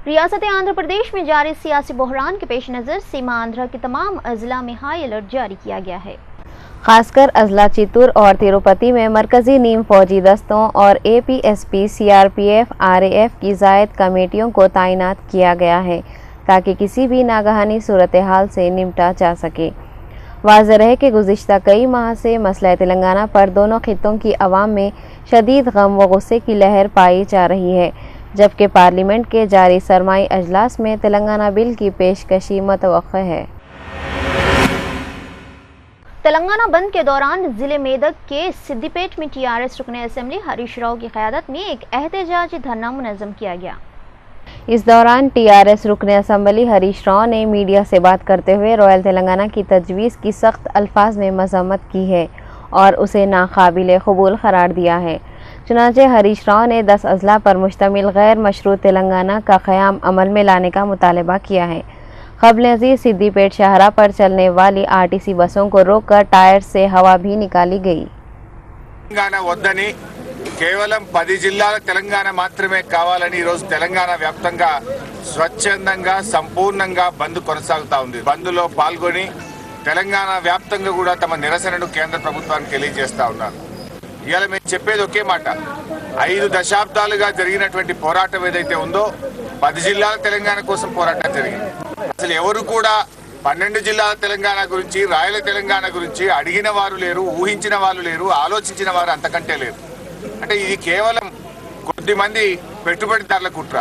रियासत आंध्र प्रदेश में जारी सियासी बहरान के पेश नज़र सीमा आंध्र के तमाम अजला में हाई अलर्ट जारी किया गया है। खासकर अजला चित्तूर और तिरुपति में मरकजी नीम फौजी दस्तों और APSP, CRPF, RAF की ज़ायद कमेटियों को तैनात किया गया है ताकि किसी भी नागहानी सूरत हाल से निपटा जा सके। वाज़ेह रहे कि गुज़िश्ता कई माह से मसला तेलंगाना पर दोनों खित्तों की आवाम में शदीद गम व गुस्से की लहर पाई जा रही है, जबकि पार्लियामेंट के जारी सरमाई अजलास में तेलंगाना बिल की पेशकशी मुतवक्किह है। तेलंगाना बंद के दौरान जिले मेदक के सिद्दीपेट में TRS रुकन असेंबली हरीश राव की क़यादत में एक एहतजाजी धरना मुनज़्ज़म किया गया। इस दौरान TRS रुकन असेंबली हरीश राव ने मीडिया से बात करते हुए रॉयल तेलंगाना की तजवीज़ की सख्त अल्फाज में मज़म्मत की है और उसे नाकाबिल कबूल करार दिया है। चुनांचे हरीश राव ने 10 अजला पर मुश्तमिल गैर मशरूत तेलंगाना का क़याम अमल में लाने का मुतालबा किया है। क़ब्ल सिद्दीपेट शाहरा पर चलने वाली RTC बसों को रोककर टायर से हवा भी निकाली गई। కేవలం 10 జిల్లాల తెలంగాణ మాత్రమే కావాలని ఈ రోజు తెలంగాణ వ్యాప్తంగా స్వచ్ఛందంగా సంపూర్ణంగా బంద్ కొనసాగుతా ఉంది। బంద్లో పాల్గొని తెలంగాణ వ్యాప్తంగా కూడా తమ నిరసనను కేంద్ర ప్రభుత్వానికి తెలియజేస్తా ఉన్నారు। ఇయాల మేము చెప్పేది ఒకే మాట, 5 దశాబ్దాలుగా జరిగినటువంటి పోరాటం ఏదైతే ఉందో 10 జిల్లాల తెలంగాణ కోసం పోరాటం జరిగింది। అసలు ఎవరు కూడా 12 జిల్లాల తెలంగాణ గురించి, రాయల తెలంగాణ గురించి అడిగిన వారు లేరు, ఊహించిన వాళ్ళు లేరు, ఆలోచించిన వారు అంతకంటే లేరు। అంటే ఇది కేవలం కొద్దిమంది పెట్టుబడిదారుల కుట్ర।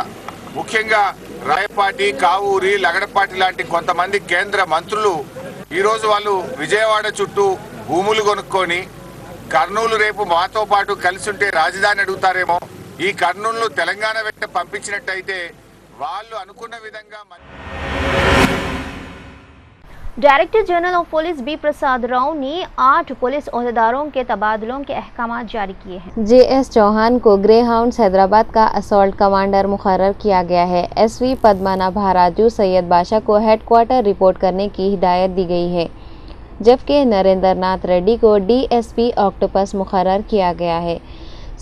ముఖ్యంగా రాయపాటి, కావూరి, లగడపాటి లాంటి కొంతమంది కేంద్ర మంత్రులు ఈరోజు వాళ్ళు విజయవాడ చుట్టూ భూములు కొనుక్కొని కర్నూలు రేపు మాతో పాటు కలిసి ఉంటే రాజధాని అడుగుతారేమో, ఈ కర్నూలును తెలంగాణ వెంట పంపించినట్టయితే వాళ్ళు అనుకున్న విధంగా director general of police B Prasad Rao ने 8 पुलिस ओहदेदारों के तबादलों के अहकाम जारी किए हैं। JS चौहान को ग्रे हाउंड्स हैदराबाद का असॉल्ट कमांडर मुकर्रर किया गया है। SV पद्मनाभा राजू सैयद बादशाह को हेडक्वार्टर रिपोर्ट करने की हिदायत दी गई है, जबकि नरेंद्र नाथ रेड्डी को DSP ऑक्टोपस मुकर्रर किया गया है।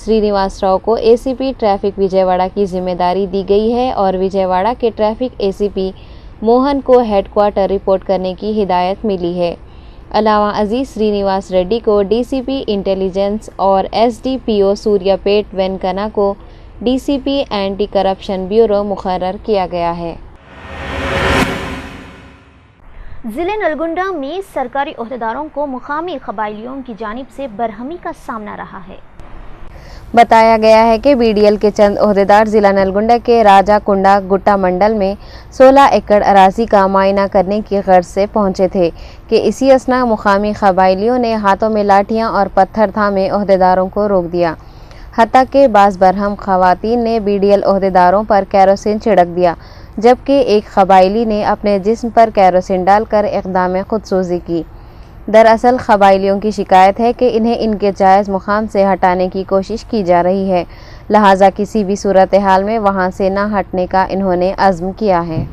श्रीनिवास राव को ACP ट्रैफिक विजयवाड़ा की जिम्मेदारी दी गई है और विजयवाड़ा के ट्रैफिक ACP मोहन को हेडक्वार्टर रिपोर्ट करने की हिदायत मिली है। अलावा अजीज श्रीनिवास रेड्डी को DCP इंटेलिजेंस और SDPO सूर्यापेट वेंकना को DCP एंटी करप्शन ब्यूरो मुकर्रर किया गया है। जिले नलगुंडा में सरकारी ओहदेदारों को मुकामी कबाइलियों की जानिब से बरहमी का सामना रहा है। बताया गया है कि BDL के चंद ओहदेदार जिला नलगुंडा के राजा कुंडा गुट्टा मंडल में 16 एकड़ अराजी का मायना करने की गर्ज से पहुंचे थे कि इसी असना मुकामी कबाइलियों ने हाथों में लाठियां और पत्थर थामे ओहदेदारों को रोक दिया। हत्ता के बाज़ बरहम खवातीन ने BDL ओहदेदारों पर कैरोसिन छिड़क दिया, जबकि एक कबाइली ने अपने जिस्म पर कैरोसिन डालकर इक़दाम खुदसूसी की। दरअसल कबाइलियों की शिकायत है कि इन्हें इनके जायज़ मुकाम से हटाने की कोशिश की जा रही है, लिहाजा किसी भी सूरत हाल में वहां से न हटने का इन्होंने अज़्म किया है।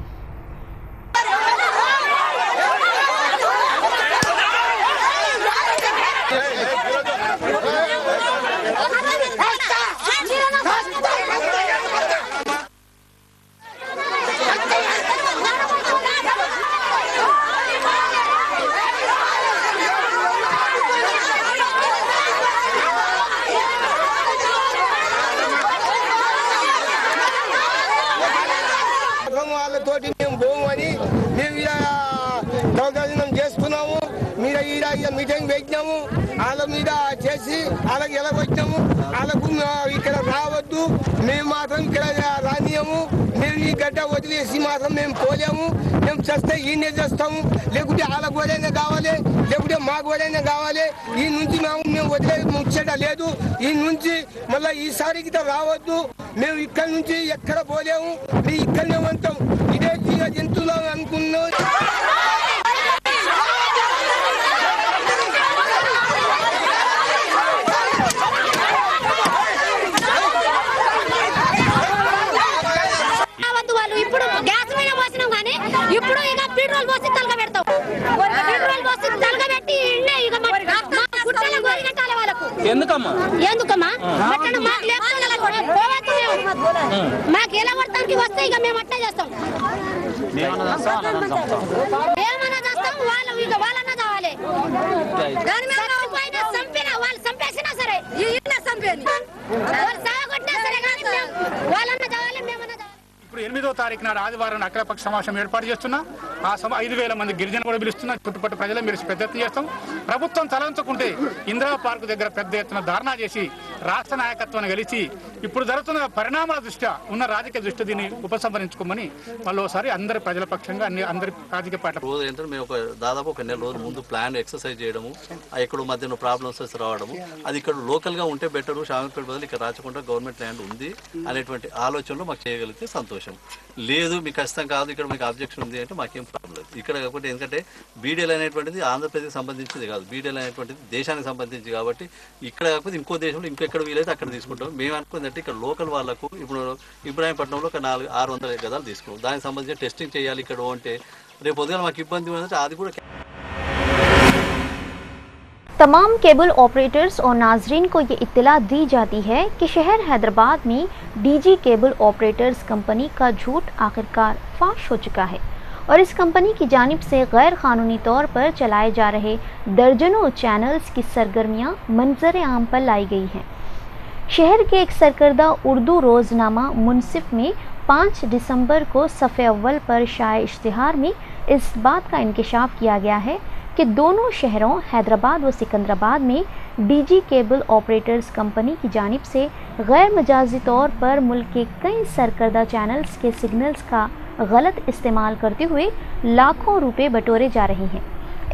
మీటింగ్ పెట్టినాము, వాళ్ళ మీద చేసి వాళ్ళకి ఎలా వచ్చినాము, వాళ్ళకు ఇక్కడ రావద్దు, మేము మాత్రం ఇక్కడ రానియము, మేము ఈ గడ్డ వదిలేసి మాత్రం మేము పోలేము, మేము చేస్తే ఈయనే చేస్తాము, లేకుంటే వాళ్ళ గోడైనా కావాలి, లేకుంటే మా గోడైనా కావాలి, ఈ నుంచి మేము వదిలే ముచ్చట లేదు, ఈ నుంచి మళ్ళీ ఈసారికి రావద్దు, మేము ఇక్కడ నుంచి ఎక్కడ పోలేము, మేము ఇక్కడనే ఉంటాం, ఇదే జీవ జంతువులు అనుకున్నాం। ఇప్పుడు ఇక పెట్రోల్ పోసి తలగబెడతాం, పెట్రోల్ పోసి తలగబెట్టి ఇక గుట్టల గోరిగట్టాలి వాళ్ళకు। ఎందుకమ్మా మాకు లేకుండా మాకు ఎలా పడతానికి వస్తే ఇక మేము అట్లా చేస్తాం. ఏమన్నా చేస్తాం, వాళ్ళు ఇక వాళ్ళన్నా కావాలి. దాని మీద చంపినా వాళ్ళు చంపేసినా సరే, చంపేది వాళ్ళు సాగొట్టినా సరే కానీ వాళ్ళన్నా కావాలి, మేమన్నా కావాలి. ఇప్పుడు 8వ తారీఖు నాడు ఆదివారం అఖిలపక్ష సమావేశం ఏర్పాటు చేస్తున్నా. ఆ సభ 5,000 మంది గిరిజన కూడా పిలుస్తున్నా. చుట్టుపక్కల ప్రజలు మీరు పెద్ద ఎత్తున చేస్తాం. ప్రభుత్వం తలంచుకుంటే ఇందిరా పార్కు దగ్గర పెద్ద ఎత్తున ధర్నా చేసి రాష్ట్ర నాయకత్వాన్ని గెలిచి ఇప్పుడు జరుగుతున్న పరిణామాల దృష్ట్యా ఉన్న రాజకీయ దృష్టి దీన్ని ఉపసంహరించుకోమని మళ్ళీసారి అందరి ప్రజల పక్షంగా అందరి రాజకీయ పార్టీలు రోజు ఏంటంటే మేము దాదాపు ఒక నెల రోజుల ముందు ప్లాన్ ఎక్సర్సైజ్ చేయడము, ఎక్కడ మధ్యన ప్రాబ్లమ్స్ రావడము, అది ఇక్కడ లోకల్గా ఉంటే బెటర్, షామిపేట బదులు ఇక్కడ రాచకుండా గవర్నమెంట్ ల్యాండ్ ఉంది అనేటువంటి ఆలోచనలో మాకు చేయగలిగితే సంతోషం. లేదు మీకు కష్టం కాదు, ఇక్కడ మీకు ఆబ్జెక్షన్ ఉంది అంటే మాకేం ప్రాబ్లం లేదు. ఇక్కడ కాకపోతే ఎందుకంటే బీడీఎల్ అనేటువంటిది ఆంధ్రప్రదేశ్కి సంబంధించింది కాదు, బీడీఎల్ అనేటువంటిది దేశానికి సంబంధించి కాబట్టి ఇక్కడ కాకపోతే ఇంకో దేశంలో ఇంకెక్కడ వీలైతే అక్కడ తీసుకుంటాం. మేము అనుకుందంటే ఇక్కడ లోకల్ వాళ్ళకు ఇప్పుడు ఇబ్రాహీంపట్నంలో ఒక 600 గదాలు తీసుకున్నాం. దానికి సంబంధించి టెస్టింగ్ చేయాలి ఇక్కడ అంటే రేపు పొద్దున మాకు ఇబ్బంది ఉందంటే అది కూడా. तमाम केबल ऑपरेटर्स और नाजरीन को ये इत्तला दी जाती है कि शहर हैदराबाद में डीजी केबल ऑपरेटर्स कंपनी का झूठ आखिरकार फाश हो चुका है और इस कंपनी की जानिब से गैर कानूनी तौर पर चलाए जा रहे दर्जनों चैनल्स की सरगर्मियां मंजर आम पर लाई गई हैं। शहर के एक सरकर्दा उर्दू रोज़नामा मुनसिफ में 5 दिसंबर को सफ़े अव्वल पर शाये इश्तिहार में इस बात का इंकशाफ किया गया है कि दोनों शहरों हैदराबाद व सिकंदराबाद में डीजी केबल ऑपरेटर्स कंपनी की जानिब से गैर मजाजी तौर पर मुल्क के कई सरकर्दा चैनल्स के सिग्नल्स का गलत इस्तेमाल करते हुए लाखों रुपए बटोरे जा रहे हैं।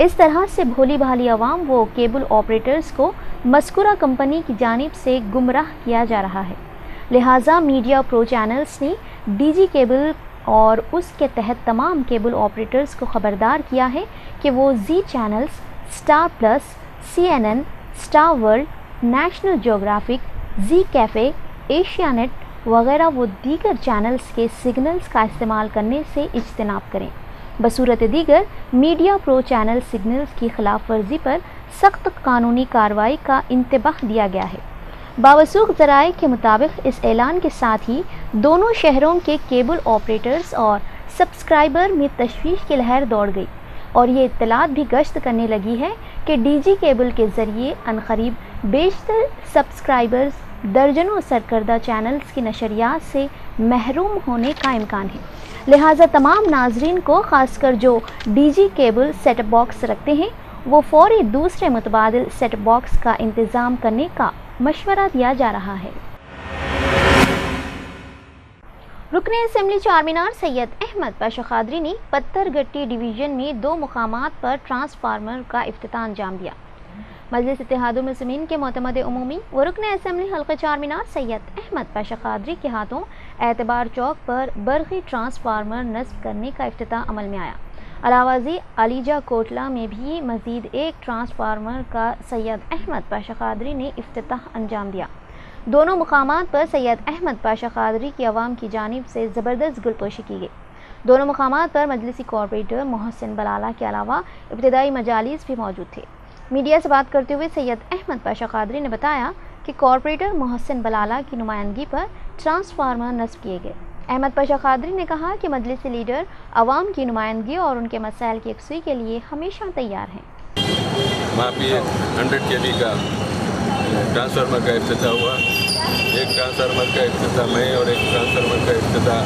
इस तरह से भोली भाली आवाम व केबल ऑपरेटर्स को मस्कुरा कंपनी की जानिब से गुमराह किया जा रहा है। लिहाजा मीडिया प्रो चैनल्स ने डीजी केबल और उसके तहत तमाम केबल ऑपरेटर्स को ख़बरदार किया है कि वो Zee channels, Star Plus, CNN, Star World, National Geographic, Zee Cafe, Asianet वगैरह वो दीगर चैनल्स के सिग्नल्स का इस्तेमाल करने से इज्तनाब करें। बसूरत दीगर मीडिया प्रो चैनल सिग्नल्स की खिलाफ वर्जी पर सख्त कानूनी कार्रवाई का इंतबाह दिया गया है। बावसूख ज़राए के मुताबिक इस ऐलान के साथ ही दोनों शहरों के केबल ऑपरेटर्स और सब्सक्राइबर में तशवीश की लहर दौड़ गई और ये इत्तलात भी गश्त करने लगी है कि डीजी केबल के ज़रिए अनकरीब बेशतर सब्सक्राइबर्स दर्जनों सरकर्दा चैनल्स की नशरियात से महरूम होने का इम्कान है। लिहाजा तमाम नाजरीन को ख़ासकर जो डीजी केबल सेट बॉक्स रखते हैं वो फ़ौरी दूसरे मुतबादिल सेट बॉक्स का इंतज़ाम करने का मशवरा दिया जा रहा है। रुकने असेंबली चारमीनार सैयद अहमद पाशा कादरी ने पत्थरगट्टी डिवीज़न में 2 मुकामात पर ट्रांसफार्मर का इफ्तिताह अंजाम दिया। मजलिस इत्तेहादुल मुस्लिमीन के मोतमद उमूमी व रुकने असेंबली हल्का चारमीनार सैयद अहमद पाशा कादरी के हाथों एतबार चौक पर बरक़ी ट्रांसफार्मर नस्ब करने का इफ्तिताह अमल में आया। अलावाजी अलीजा कोटला में भी मज़ीद एक ट्रांसफार्मर का सैयद अहमद पाशा कादरी ने इफ्तिताह अंजाम दिया। दोनों मुकामात पर सैयद अहमद पाशा कादरी की आवाम की जानिब से ज़बरदस्त गुलपोशी की गई। दोनों मुकामात पर मजलिसी कॉर्पोरेटर मोहसिन बलाला के अलावा इब्तिदाई मजालिस भी मौजूद थे। मीडिया से बात करते हुए सैयद अहमद पाशा कादरी ने बताया कि कॉर्पोरेटर मोहसिन बलाला की नुमाइंदगी पर ट्रांसफार्मर नस्ब किए गए। अहमद पाशा कादरी ने कहा कि मजलिसी लीडर आवाम की नुमाइंदगी और उनके मसाइल की यकसुई के लिए हमेशा तैयार हैं। वहाँ पे 100 kV का ट्रांसफार्मर का इफ्तिताह हुआ। एक ट्रांसफार्मर का इफ्तिताह मैं और एक ट्रांसफार्मर का इफ्तिताह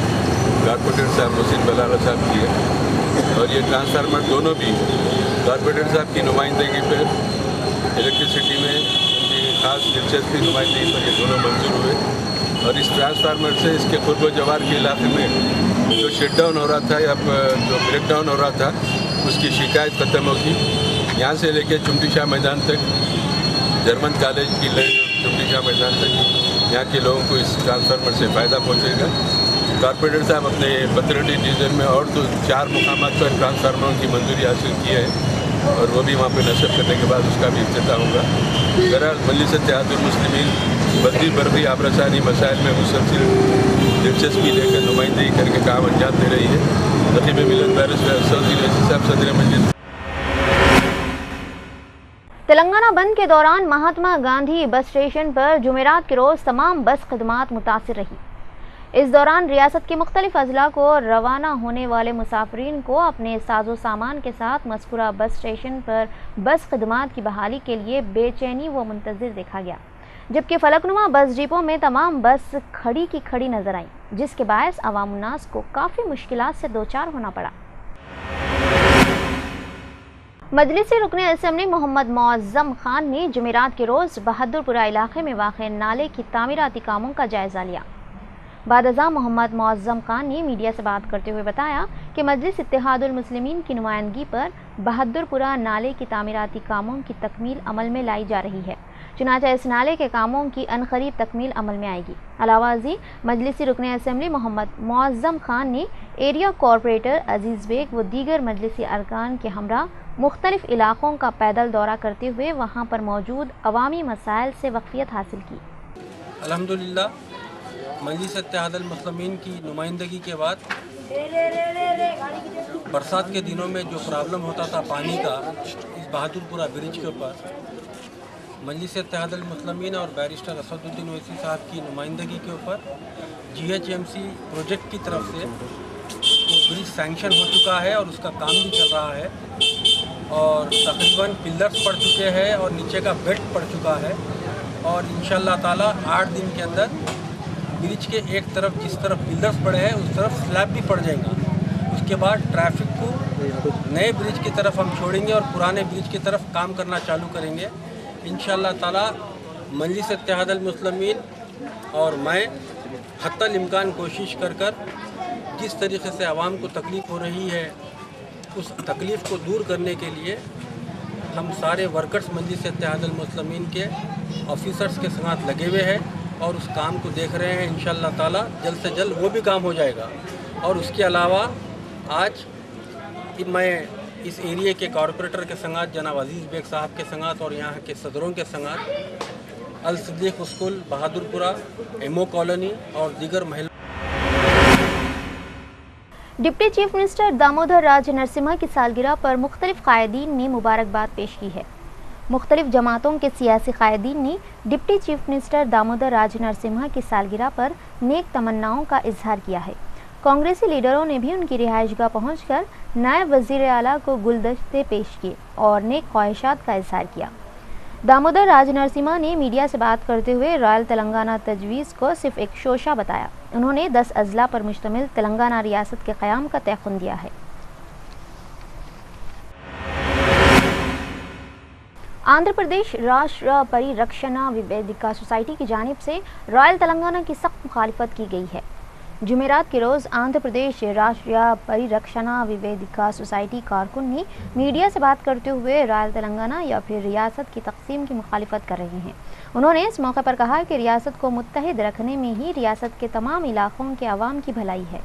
कॉर्पोरेटर साहब मोहसिन बलाला साहब किए और ये ट्रांसफार्मर दोनों भी कॉर्पोरेटर साहब की नुमाइंदगी पर इलेक्ट्रिसिटी में उनकी खास दिलचस्पी नुमाइंदगी पर ये दोनों मंजूर हुए और इस ट्रांसफार्मर से इसके खुर्ब जवार के इलाके में जो शटडाउन हो रहा था या जो ब्रेक डाउन हो रहा था उसकी शिकायत ख़त्म होगी। यहाँ से लेके चुमटी शाह मैदान तक, जर्मन कॉलेज की लाइन चुमटी शाह मैदान तक यहाँ के लोगों को इस ट्रांसफार्मर से फ़ायदा पहुँचेगा। कॉर्पोरेटर साहब अपने पत्थरगट्टी डिवीज़न में और 4 मुकामात पर ट्रांसफार्मरों की मंजूरी हासिल की है और वो भी वहाँ पर नस्ब करने के बाद उसका भी इफ्तिताह होगा। बहरहाल मजलिस इत्तेहादुल मुस्लिमीन बदली बरक़ी आबरसानी मसाइल में मुसलसिल दिलचस्पी लेकर नुमाइंदगी करके काम अंजाम दे रही है। रकीब मिलत बैरिस्टर सऊदी रईसी साहब सदर मजलिस। तेलंगाना बंद के दौरान महात्मा गांधी बस स्टेशन पर जुमेरात के रोज़ तमाम बस खदमात मुतासिर रही। इस दौरान रियासत के मुख्तलिफ अजला को रवाना होने वाले मुसाफिरीन को अपने साजो सामान के साथ मज़कूरा बस स्टेशन पर बस खदमात की बहाली के लिए बेचैनी व मुंतज़िर देखा गया, जबकि फलकनुमा बस डिपो में तमाम बस खड़ी की खड़ी नजर आई, जिसके बायस अवाम उन्नास को काफ़ी मुश्किलात से दोचार होना पड़ा। मजलिसी रुकन असम्बली मोहम्मद मुअज़्ज़म खान ने जुमेरात के रोज़ बहादुरपुरा इलाके में वाक़े नाले की तामीराती कामों का जायज़ा लिया। बादअज़ा मोहम्मद मुअज़्ज़म खान ने मीडिया से बात करते हुए बताया कि मजलिस इत्तेहादुल मुस्लिमीन की नुमाइंदगी पर बहादुरपुरा नाले की तामीराती कामों की तकमील अमल में लाई जा रही है, चुनांचे इस नाले के कामों की अनकरीब तकमील अमल में आएगी। अलावाजी मजलिसी रुकन असम्बली मोहम्मद मुअज़्ज़म खान ने एरिया कॉरपोरेटर अजीज़ बेग व दीगर मजलिसी अरकान के हमरा मुख्तलिफ इलाकों का पैदल दौरा करते हुए वहाँ पर मौजूद अवामी मसाइल से वाक़फ़ियत हासिल की। अल्हम्दुलिल्लाह मजलिस इत्तेहादुल मुस्लिमीन की नुमाइंदगी के बाद बरसात के दिनों में जो प्रॉब्लम होता था पानी का, इस बहादुरपुरा ब्रिज के ऊपर मजलिस इत्तेहादुल मुस्लिमीन और बैरिस्टर असदुद्दीन ओवैसी साहब की नुमाइंदगी के ऊपर GHMC प्रोजेक्ट की तरफ से वो ब्रिज सैंक्शन हो चुका है और उसका काम भी चल रहा है और तकरीबन पिलर्स पड़ चुके हैं और नीचे का बेड पड़ चुका है और इंशाअल्लाह ताला 8 दिन के अंदर ब्रिज के एक तरफ जिस तरफ पिलर्स पड़े हैं उस तरफ स्लैब भी पड़ जाएगा। उसके बाद ट्रैफिक को नए ब्रिज की तरफ हम छोड़ेंगे और पुराने ब्रिज की तरफ काम करना चालू करेंगे इंशाअल्लाह ताला। मजलिस इत्तेहादुल मुस्लिमीन और मैं हत्तल इम्कान कोशिश कर जिस तरीके से आवाम को तकलीफ़ हो रही है उस तकलीफ़ को दूर करने के लिए हम सारे वर्कर्स मजलिस इत्तेहादुल मुस्लिमीन के ऑफिसर्स के साथ लगे हुए हैं और उस काम को देख रहे हैं। इंशाअल्लाह ताला जल्द से जल्द वो भी काम हो जाएगा। और उसके अलावा आज मैं इस एरिया के कॉरपोरेटर के संगात जनाब अजीज़ बेग साहब के संगात और यहाँ के सदरों के संगात Al Siddiq school Bahadurpura MO colony और दीगर महल। Deputy chief minister Damodar Raj Narasimha की सालगिरह पर मुख्तलिफ कायदीन ने मुबारकबाद पेश की है। मुख्तलिफ जमातों के सियासी कायदीन ने deputy chief minister Damodar Raj Narasimha की सालगिरह पर नेक तमन्नाओं का इजहार किया है। कांग्रेसी लीडरों ने भी उनकी रिहाइशगाह पहुंचकर नायब वज़ीर आला को गुलदस्ते पेश किए और नेक ख्वाहिशात का इजहार किया। दामोदर राज नरसिम्हा ने मीडिया से बात करते हुए रॉयल तेलंगाना तजवीज़ को सिर्फ एक शोशा बताया। उन्होंने 10 अजला पर मुश्तमिल तेलंगाना रियासत के क़याम का तयक़ुन दिया है। आंध्र प्रदेश राष्ट्र परिरक्षणा विवेदिका सोसाइटी की जानिब से रॉयल तेलंगाना की सख्त मुखालिफत की गई है। जुमेरात के रोज़ आंध्र प्रदेश राष्ट्रीय परिरक्षणा विवेदिका सोसाइटी कारकुन ने मीडिया से बात करते हुए रॉयल तेलंगाना या फिर रियासत की तकसीम की मुखालिफत कर रहे हैं। उन्होंने इस मौके पर कहा कि रियासत को मुत्तहिद रखने में ही रियासत के तमाम इलाकों के अवाम की भलाई है।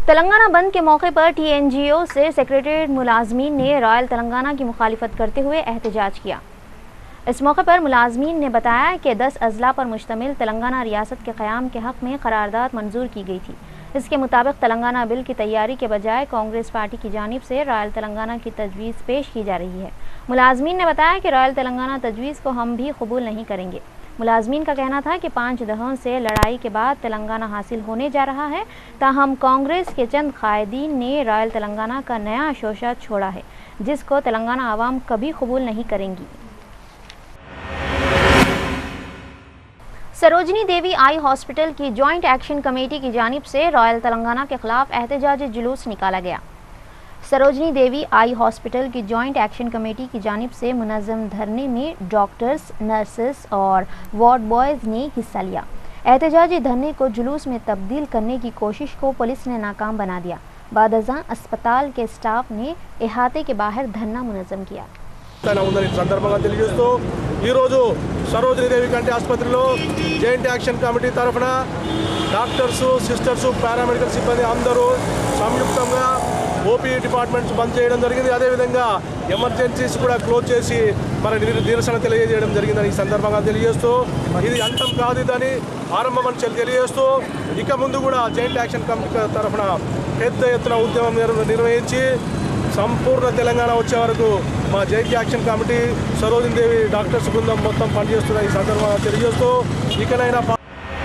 तेलंगाना बंद के मौके पर TNGO से सेक्रेटेरिएट मुलाजमीन ने रॉयल तेलंगाना की मुखालिफत करते हुए एहतजाज किया। इस मौके पर मुलाजमीन ने बताया कि 10 अजला पर मुश्तमिल तेलंगाना रियासत के क़याम के हक़ में करारदाद मंजूर की गई थी। इसके मुताबिक तेलंगाना बिल की तैयारी के बजाय कांग्रेस पार्टी की जानिब से रॉयल तेलंगाना की तजवीज़ पेश की जा रही है। मुलाजमीन ने बताया कि रॉयल तेलंगाना तजवीज़ को हम भी कबूल नहीं करेंगे। मुलाजमीन का कहना था कि 5 दहाकों से लड़ाई के बाद तेलंगाना हासिल होने जा रहा है, ताहम कांग्रेस के चंद कायदीन ने रॉयल तेलंगाना का नया शोशा छोड़ा है, जिसको तेलंगाना आवाम कभी कबूल नहीं करेंगी। सरोजनी देवी आई हॉस्पिटल की जॉइंट एक्शन कमेटी की जानिब से रॉयल तेलंगाना के खिलाफ एहतजाजी जुलूस निकाला गया। सरोजनी देवी आई हॉस्पिटल की जॉइंट एक्शन कमेटी की जानिब से मुनज़्ज़म धरने में डॉक्टर्स, नर्सेस और वार्ड बॉयज़ ने हिस्सा लिया। एहतजाजी धरने को जुलूस में तब्दील करने की कोशिश को पुलिस ने नाकाम बना दिया। बादअज़ां अस्पताल के स्टाफ ने इहाते के बाहर धरना मुनज़्ज़म किया। సందర్భంగా తెలియజేస్తూ ఈరోజు సరోజినీ దేవి కంటి ఆసుపత్రిలో జాయింట్ యాక్షన్ కమిటీ తరఫున డాక్టర్స్, సిస్టర్స్, పారామెడికల్ సిబ్బంది అందరూ సంయుక్తంగా ఓపీ డిపార్ట్మెంట్స్ బంద్ చేయడం జరిగింది. అదేవిధంగా ఎమర్జెన్సీస్ కూడా క్లోజ్ చేసి మరి నిరసన తెలియజేయడం జరిగిందని ఈ సందర్భంగా తెలియజేస్తూ ఇది అంతం కాదు, ఇదని ఆరంభం అని తెలియజేస్తూ ఇక ముందు కూడా జాయింట్ యాక్షన్ కమిటీ తరఫున పెద్ద ఎత్తున ఉద్యమం నిర్వహించి సంపూర్ణ తెలంగాణ వచ్చే వరకు మా జైంట్ యాక్షన్ కమిటీ సరోజినీ దేవి డాక్టర్స్ బృందం మొత్తం పనిచేస్తున్న ఈ సందర్భంగా తెలియజేస్తూ ఇకనైనా